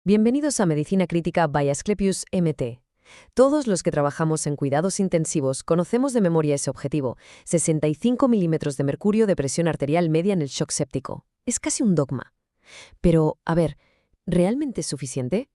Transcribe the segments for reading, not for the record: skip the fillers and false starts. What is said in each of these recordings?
Bienvenidos a Medicina Crítica by Asclepius MT. Todos los que trabajamos en cuidados intensivos conocemos de memoria ese objetivo, 65 milímetros de mercurio de presión arterial media en el shock séptico. Es casi un dogma. Pero, a ver, ¿realmente es suficiente?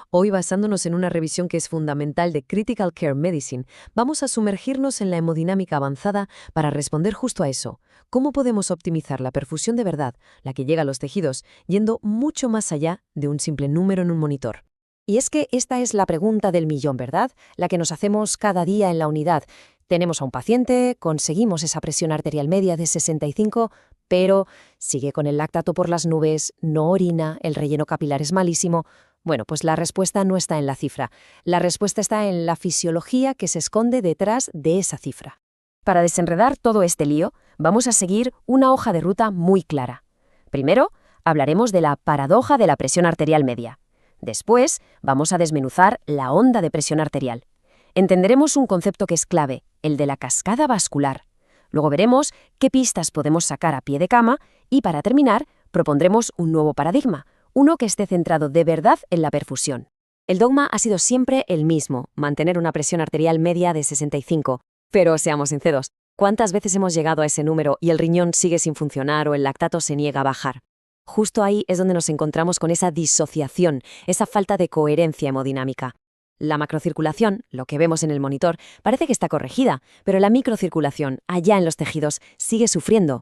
Hoy, basándonos en una revisión que es fundamental de Critical Care Medicine, vamos a sumergirnos en la hemodinámica avanzada para responder justo a eso. ¿Cómo podemos optimizar la perfusión de verdad, la que llega a los tejidos, yendo mucho más allá de un simple número en un monitor? Y es que esta es la pregunta del millón, ¿verdad? La que nos hacemos cada día en la unidad. Tenemos a un paciente, conseguimos esa presión arterial media de 65, pero sigue con el lactato por las nubes, no orina, el relleno capilar es malísimo. Bueno, pues la respuesta no está en la cifra. La respuesta está en la fisiología que se esconde detrás de esa cifra. Para desenredar todo este lío, vamos a seguir una hoja de ruta muy clara. Primero, hablaremos de la paradoja de la presión arterial media. Después, vamos a desmenuzar la onda de presión arterial. Entenderemos un concepto que es clave, el de la cascada vascular. Luego veremos qué pistas podemos sacar a pie de cama y, para terminar, propondremos un nuevo paradigma, uno que esté centrado de verdad en la perfusión. El dogma ha sido siempre el mismo, mantener una presión arterial media de 65. Pero seamos sinceros, ¿cuántas veces hemos llegado a ese número y el riñón sigue sin funcionar o el lactato se niega a bajar? Justo ahí es donde nos encontramos con esa disociación, esa falta de coherencia hemodinámica. La macrocirculación, lo que vemos en el monitor, parece que está corregida, pero la microcirculación, allá en los tejidos, sigue sufriendo.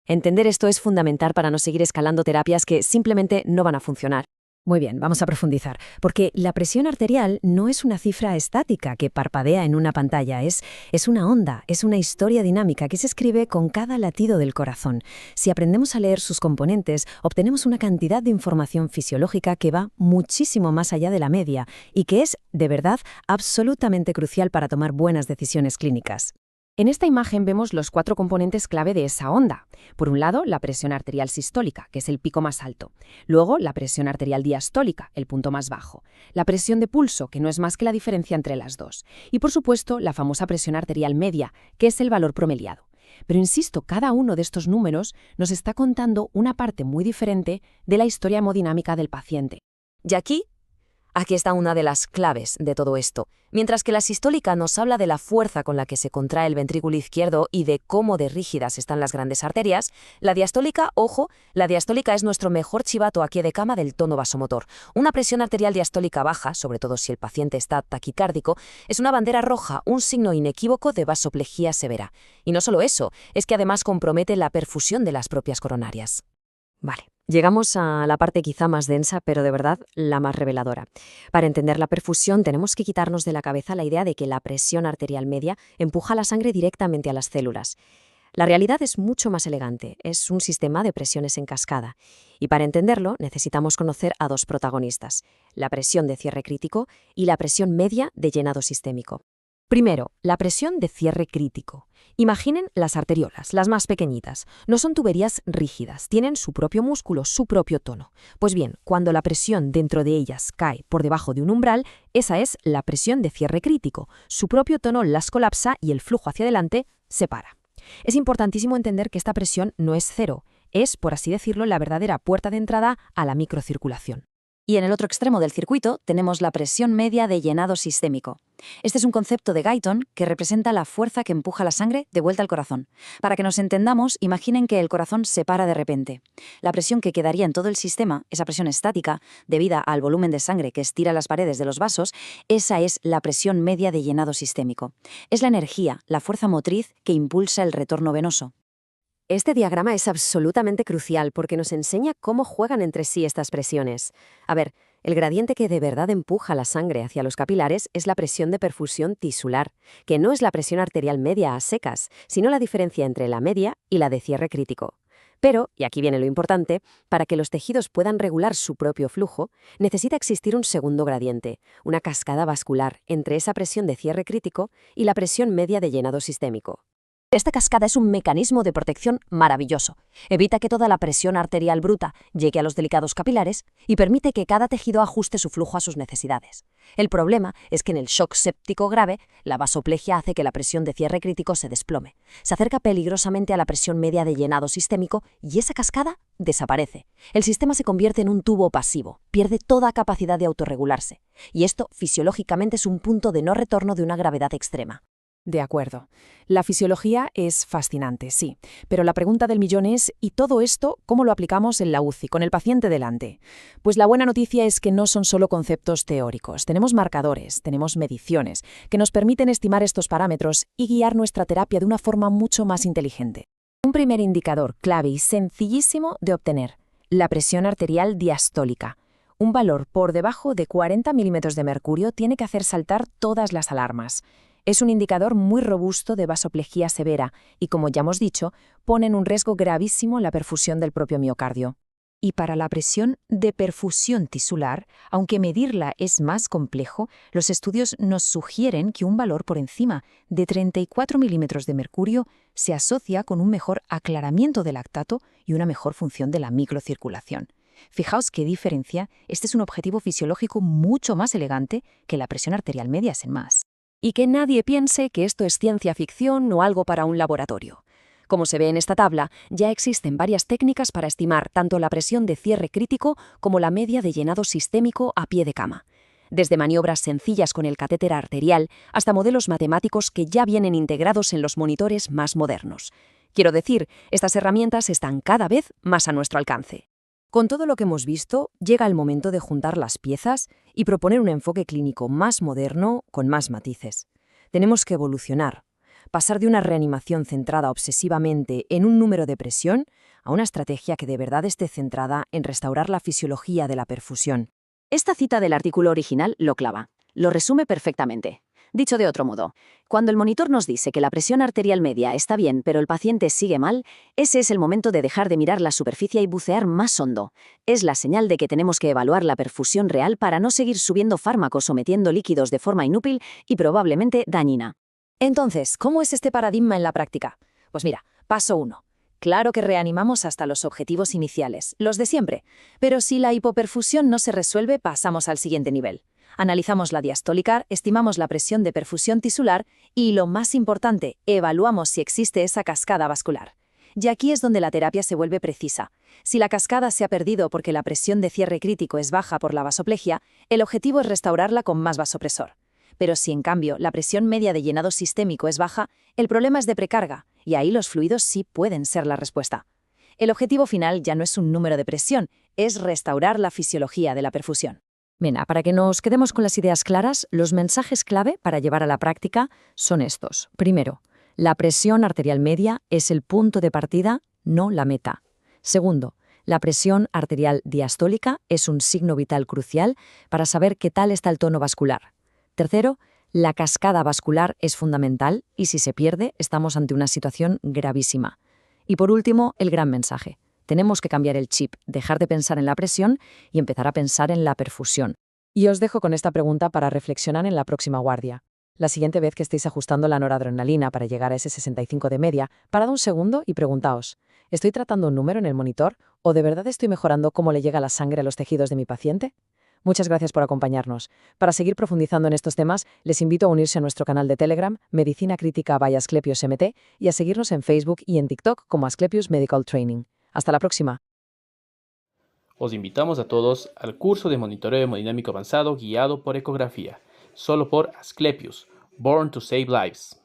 Entender esto es fundamental para no seguir escalando terapias que simplemente no van a funcionar. Muy bien, vamos a profundizar, porque la presión arterial no es una cifra estática que parpadea en una pantalla, es una onda, es una historia dinámica que se escribe con cada latido del corazón. Si aprendemos a leer sus componentes, obtenemos una cantidad de información fisiológica que va muchísimo más allá de la media y que es, de verdad, absolutamente crucial para tomar buenas decisiones clínicas. En esta imagen vemos los 4 componentes clave de esa onda. Por un lado, la presión arterial sistólica, que es el pico más alto. Luego, la presión arterial diastólica, el punto más bajo. La presión de pulso, que no es más que la diferencia entre las dos. Y, por supuesto, la famosa presión arterial media, que es el valor promediado. Pero insisto, cada uno de estos números nos está contando una parte muy diferente de la historia hemodinámica del paciente. Y aquí está una de las claves de todo esto. Mientras que la sistólica nos habla de la fuerza con la que se contrae el ventrículo izquierdo y de cómo de rígidas están las grandes arterias, la diastólica, ojo, la diastólica es nuestro mejor chivato a pie de cama del tono vasomotor. Una presión arterial diastólica baja, sobre todo si el paciente está taquicárdico, es una bandera roja, un signo inequívoco de vasoplejía severa. Y no solo eso, es que además compromete la perfusión de las propias coronarias. Vale, llegamos a la parte quizá más densa, pero de verdad la más reveladora. Para entender la perfusión tenemos que quitarnos de la cabeza la idea de que la presión arterial media empuja la sangre directamente a las células. La realidad es mucho más elegante, es un sistema de presiones en cascada. Y para entenderlo necesitamos conocer a 2 protagonistas, la presión de cierre crítico y la presión media de llenado sistémico. Primero, la presión de cierre crítico. Imaginen las arteriolas, las más pequeñitas. No son tuberías rígidas, tienen su propio músculo, su propio tono. Pues bien, cuando la presión dentro de ellas cae por debajo de un umbral, esa es la presión de cierre crítico. Su propio tono las colapsa y el flujo hacia adelante se para. Es importantísimo entender que esta presión no es cero, es, por así decirlo, la verdadera puerta de entrada a la microcirculación. Y en el otro extremo del circuito tenemos la presión media de llenado sistémico. Este es un concepto de Guyton que representa la fuerza que empuja la sangre de vuelta al corazón. Para que nos entendamos, imaginen que el corazón se para de repente. La presión que quedaría en todo el sistema, esa presión estática, debida al volumen de sangre que estira las paredes de los vasos, esa es la presión media de llenado sistémico. Es la energía, la fuerza motriz que impulsa el retorno venoso. Este diagrama es absolutamente crucial porque nos enseña cómo juegan entre sí estas presiones. A ver, el gradiente que de verdad empuja la sangre hacia los capilares es la presión de perfusión tisular, que no es la presión arterial media a secas, sino la diferencia entre la media y la de cierre crítico. Pero, y aquí viene lo importante, para que los tejidos puedan regular su propio flujo, necesita existir un segundo gradiente, una cascada vascular entre esa presión de cierre crítico y la presión media de llenado sistémico. Esta cascada es un mecanismo de protección maravilloso. Evita que toda la presión arterial bruta llegue a los delicados capilares y permite que cada tejido ajuste su flujo a sus necesidades. El problema es que en el shock séptico grave, la vasoplegia hace que la presión de cierre crítico se desplome. Se acerca peligrosamente a la presión media de llenado sistémico y esa cascada desaparece. El sistema se convierte en un tubo pasivo, pierde toda capacidad de autorregularse. Y esto fisiológicamente es un punto de no retorno de una gravedad extrema. De acuerdo. La fisiología es fascinante, sí, pero la pregunta del millón es, ¿y todo esto cómo lo aplicamos en la UCI, con el paciente delante? Pues la buena noticia es que no son solo conceptos teóricos. Tenemos marcadores, tenemos mediciones, que nos permiten estimar estos parámetros y guiar nuestra terapia de una forma mucho más inteligente. Un primer indicador clave y sencillísimo de obtener: la presión arterial diastólica. Un valor por debajo de 40 milímetros de mercurio tiene que hacer saltar todas las alarmas. Es un indicador muy robusto de vasoplegia severa y, como ya hemos dicho, pone en un riesgo gravísimo la perfusión del propio miocardio. Y para la presión de perfusión tisular, aunque medirla es más complejo, los estudios nos sugieren que un valor por encima de 34 milímetros de mercurio se asocia con un mejor aclaramiento del lactato y una mejor función de la microcirculación. Fijaos qué diferencia, este es un objetivo fisiológico mucho más elegante que la presión arterial media sin más. Y que nadie piense que esto es ciencia ficción o algo para un laboratorio. Como se ve en esta tabla, ya existen varias técnicas para estimar tanto la presión de cierre crítico como la media de llenado sistémico a pie de cama. Desde maniobras sencillas con el catéter arterial hasta modelos matemáticos que ya vienen integrados en los monitores más modernos. Quiero decir, estas herramientas están cada vez más a nuestro alcance. Con todo lo que hemos visto, llega el momento de juntar las piezas y proponer un enfoque clínico más moderno, con más matices. Tenemos que evolucionar, pasar de una reanimación centrada obsesivamente en un número de presión a una estrategia que de verdad esté centrada en restaurar la fisiología de la perfusión. Esta cita del artículo original lo clava, lo resume perfectamente. Dicho de otro modo, cuando el monitor nos dice que la presión arterial media está bien pero el paciente sigue mal, ese es el momento de dejar de mirar la superficie y bucear más hondo. Es la señal de que tenemos que evaluar la perfusión real para no seguir subiendo fármacos o metiendo líquidos de forma inútil y probablemente dañina. Entonces, ¿cómo es este paradigma en la práctica? Pues mira, paso 1. Claro que reanimamos hasta los objetivos iniciales, los de siempre, pero si la hipoperfusión no se resuelve, pasamos al siguiente nivel. Analizamos la diastólica, estimamos la presión de perfusión tisular y, lo más importante, evaluamos si existe esa cascada vascular. Y aquí es donde la terapia se vuelve precisa. Si la cascada se ha perdido porque la presión de cierre crítico es baja por la vasoplegia, el objetivo es restaurarla con más vasopresor. Pero si, en cambio, la presión media de llenado sistémico es baja, el problema es de precarga, y ahí los fluidos sí pueden ser la respuesta. El objetivo final ya no es un número de presión, es restaurar la fisiología de la perfusión. Venga, para que nos quedemos con las ideas claras, los mensajes clave para llevar a la práctica son estos. Primero, la presión arterial media es el punto de partida, no la meta. Segundo, la presión arterial diastólica es un signo vital crucial para saber qué tal está el tono vascular. Tercero, la cascada vascular es fundamental y si se pierde, estamos ante una situación gravísima. Y por último, el gran mensaje. Tenemos que cambiar el chip, dejar de pensar en la presión y empezar a pensar en la perfusión. Y os dejo con esta pregunta para reflexionar en la próxima guardia. La siguiente vez que estéis ajustando la noradrenalina para llegar a ese 65 de media, parad un segundo y preguntaos, ¿estoy tratando un número en el monitor o de verdad estoy mejorando cómo le llega la sangre a los tejidos de mi paciente? Muchas gracias por acompañarnos. Para seguir profundizando en estos temas, les invito a unirse a nuestro canal de Telegram, Medicina Crítica by Asclepius MT, y a seguirnos en Facebook y en TikTok como Asclepius Medical Training. Hasta la próxima. Os invitamos a todos al curso de monitoreo hemodinámico avanzado guiado por ecografía, solo por Asclepius, Born to Save Lives.